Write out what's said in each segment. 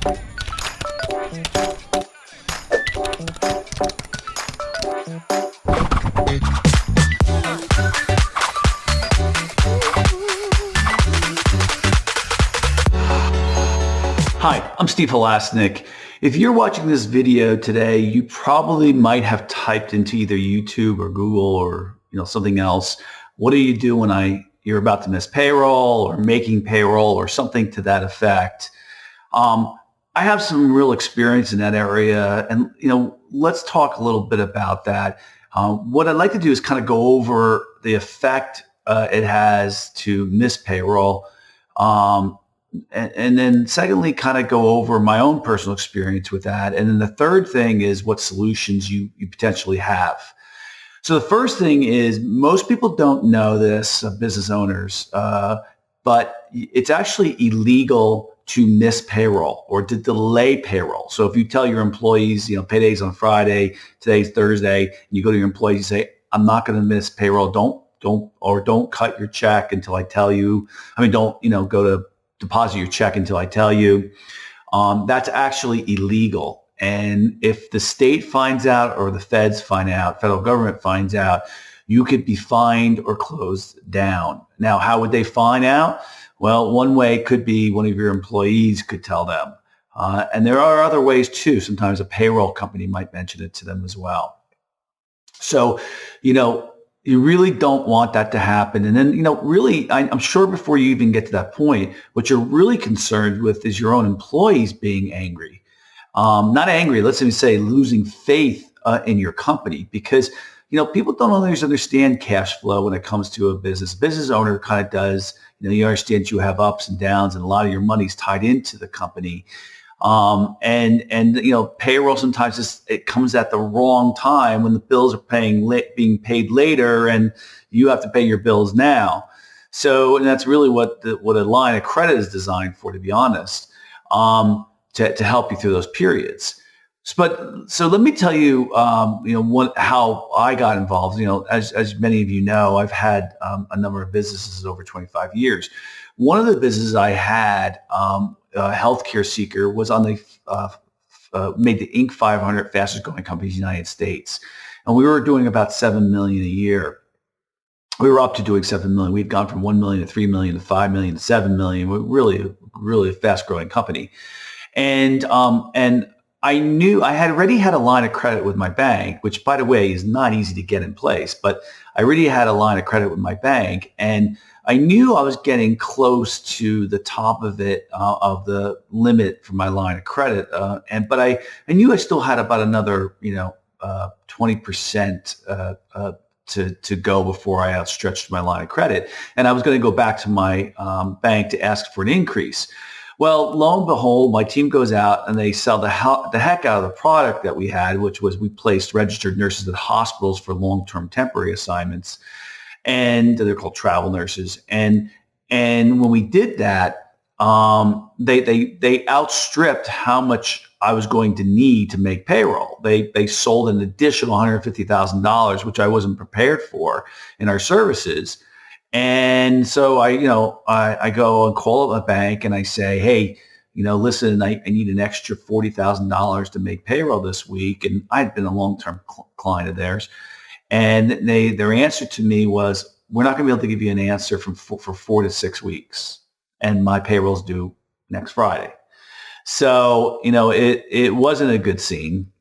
Hi, I'm Steve Halasnik. If you're watching this video today, you probably might have typed into either YouTube or Google or something else. What do you do when you're about to miss payroll or making payroll or something to that effect? I have some real experience in that area, and let's talk a little bit about that. What I'd like to do is kind of go over the effect it has to miss payroll. And then secondly, kind of go over my own personal experience with that. And then the third thing is what solutions you potentially have. So the first thing is most people don't know this, business owners, but it's actually illegal to miss payroll or to delay payroll. So if you tell your employees, payday's on Friday, today's Thursday, and you go to your employees, you say, I'm not going to miss payroll. Don't cut your check until I tell you. Don't go to deposit your check until I tell you. That's actually illegal. And if the state finds out or the feds find out, federal government finds out, you could be fined or closed down. Now, how would they find out? Well, one way could be one of your employees could tell them. And there are other ways too. Sometimes a payroll company might mention it to them as well. So, you really don't want that to happen. And then, really, I'm sure before you even get to that point, what you're really concerned with is your own employees being angry. Not angry, let's even say losing faith in your company, because, people don't always understand cash flow when it comes to a business. Business owner kind of does, you understand you have ups and downs and a lot of your money's tied into the company. Payroll sometimes it comes at the wrong time when the bills are being paid later, and you have to pay your bills now. So, and that's really what a line of credit is designed for, to be honest, to help you through those periods. So let me tell you, how I got involved. As many of you know, I've had a number of businesses over 25 years. One of the businesses I had, a healthcare seeker, was on the made the Inc. 500 fastest growing companies in the United States, and we were doing about $7 million a year. We were up to doing $7 million. We'd gone from $1 million to $3 million to $5 million to $7 million. We're really a fast growing company, and I knew I had already had a line of credit with my bank, which, by the way, is not easy to get in place. But I already had a line of credit with my bank, and I knew I was getting close to the top of it, of the limit for my line of credit. But I knew I still had about another, 20% to go before I outstretched my line of credit. And I was going to go back to my bank to ask for an increase. Well, lo and behold, my team goes out and they sell the heck out of the product that we had, which was we placed registered nurses at hospitals for long-term temporary assignments. And they're called travel nurses. And when we did that, they outstripped how much I was going to need to make payroll. They sold an additional $150,000, which I wasn't prepared for in our services. And so I go and call up a bank and I say, hey, listen, I need an extra $40,000 to make payroll this week. And I'd been a long-term client of theirs. And their answer to me was, we're not going to be able to give you an answer for 4 to 6 weeks. And my payroll's due next Friday. So, it wasn't a good scene.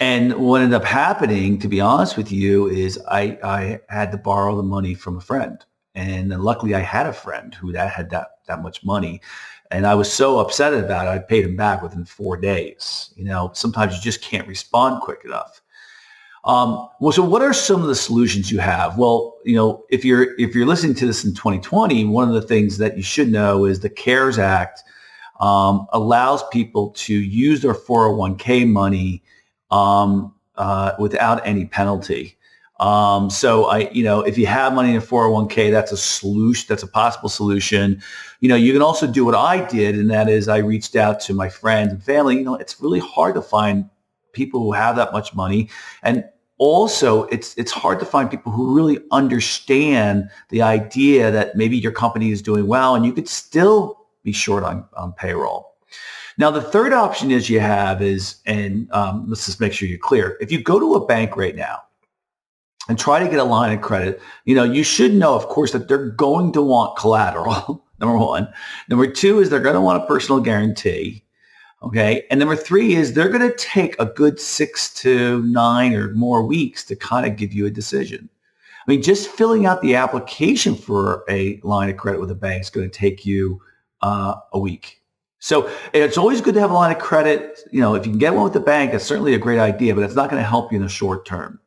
And what ended up happening, to be honest with you, is I had to borrow the money from a friend. And luckily I had a friend who had that much money. And I was so upset about it, I paid him back within 4 days. Sometimes you just can't respond quick enough. So what are some of the solutions you have? Well, if you're listening to this in 2020, one of the things that you should know is the CARES Act allows people to use their 401k money without any penalty. If you have money in a 401k, that's a solution. That's a possible solution. You can also do what I did, and that is I reached out to my friends and family. It's really hard to find people who have that much money, and also it's hard to find people who really understand the idea that maybe your company is doing well and you could still be short on payroll. Now, the third option is you have is, and let's just make sure you're clear. If you go to a bank right now and try to get a line of credit, you should know, of course, that they're going to want collateral, number one. Number two is they're going to want a personal guarantee. Okay. And number three is they're going to take a good 6 to 9 or more weeks to kind of give you a decision. I mean, just filling out the application for a line of credit with a bank is going to take you a week. So it's always good to have a line of credit. If you can get one with the bank, that's certainly a great idea, but it's not going to help you in the short term.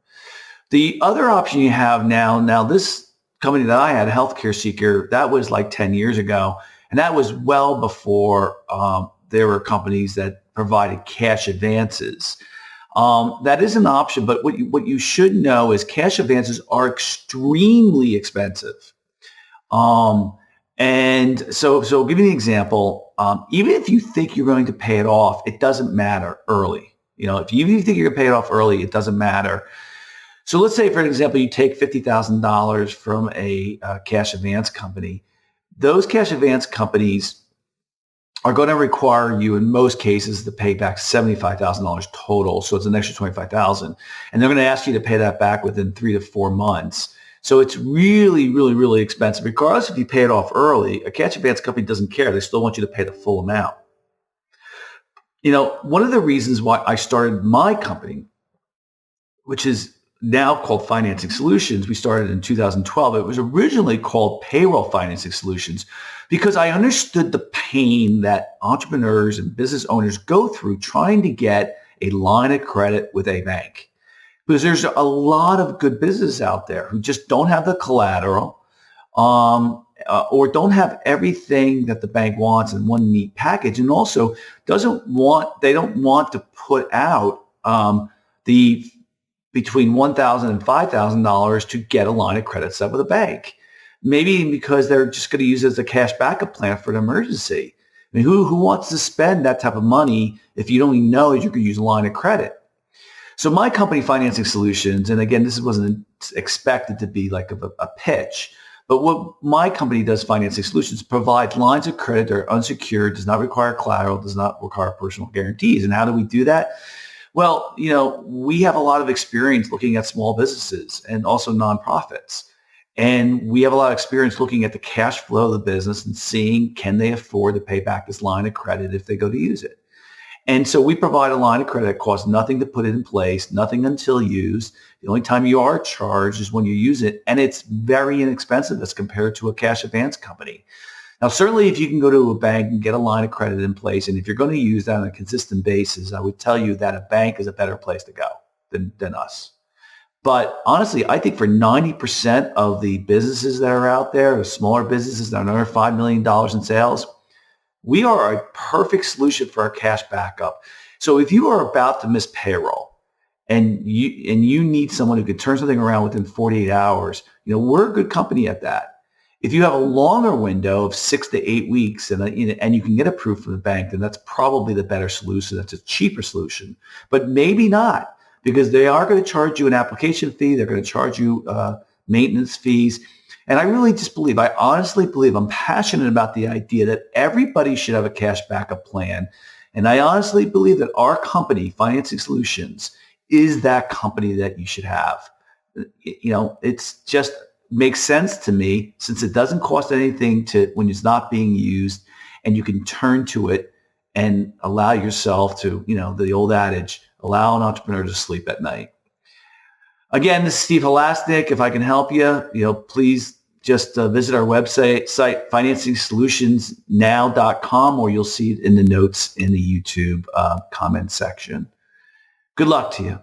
The other option you have now this company that I had, Healthcare Seeker, that was like 10 years ago. And that was well before there were companies that provided cash advances. That is an option, but what you should know is cash advances are extremely expensive. And so I'll give you an example. Even if you think you're going to pay it off, it doesn't matter early. If you think you're going to pay it off early, it doesn't matter. So let's say, for example, you take $50,000 from a cash advance company. Those cash advance companies are going to require you, in most cases, to pay back $75,000 total. So it's an extra $25,000, and they're going to ask you to pay that back within 3 to 4 months. So it's really, really, really expensive. Regardless if you pay it off early, a cash advance company doesn't care. They still want you to pay the full amount. One of the reasons why I started my company, which is now called Financing Solutions, we started in 2012. It was originally called Payroll Financing Solutions because I understood the pain that entrepreneurs and business owners go through trying to get a line of credit with a bank. Because there's a lot of good businesses out there who just don't have the collateral or don't have everything that the bank wants in one neat package, and also they don't want to put out the between $1,000 and $5,000 to get a line of credit set with a bank. Maybe because they're just going to use it as a cash backup plan for an emergency. I mean, who wants to spend that type of money if you don't even know you could use a line of credit? So my company, Financing Solutions, and again, this wasn't expected to be like a pitch, but what my company does, Financing Solutions, provides lines of credit that are unsecured, does not require collateral, does not require personal guarantees. And how do we do that? Well, we have a lot of experience looking at small businesses and also nonprofits. And we have a lot of experience looking at the cash flow of the business and seeing, can they afford to pay back this line of credit if they go to use it? And so we provide a line of credit that costs nothing to put it in place, nothing until used. The only time you are charged is when you use it, and it's very inexpensive as compared to a cash advance company. Now, certainly if you can go to a bank and get a line of credit in place, and if you're going to use that on a consistent basis, I would tell you that a bank is a better place to go than us. But honestly, I think for 90% of the businesses that are out there, the smaller businesses that are under $5 million in sales, we are a perfect solution for our cash backup. So if you are about to miss payroll and you need someone who can turn something around within 48 hours, we're a good company at that. If you have a longer window of 6 to 8 weeks and you can get approved from the bank, then that's probably the better solution. That's a cheaper solution, but maybe not, because they are going to charge you an application fee. They're going to charge you maintenance fees. And I really just believe, I honestly believe, I'm passionate about the idea that everybody should have a cash backup plan. And I honestly believe that our company, Financing Solutions, is that company that you should have. It's just makes sense to me, since it doesn't cost anything when it's not being used, and you can turn to it and allow yourself to, the old adage, allow an entrepreneur to sleep at night. Again, this is Steve Halasnik. If I can help you, please just visit our website, financingsolutionsnow.com, or you'll see it in the notes in the YouTube comment section. Good luck to you.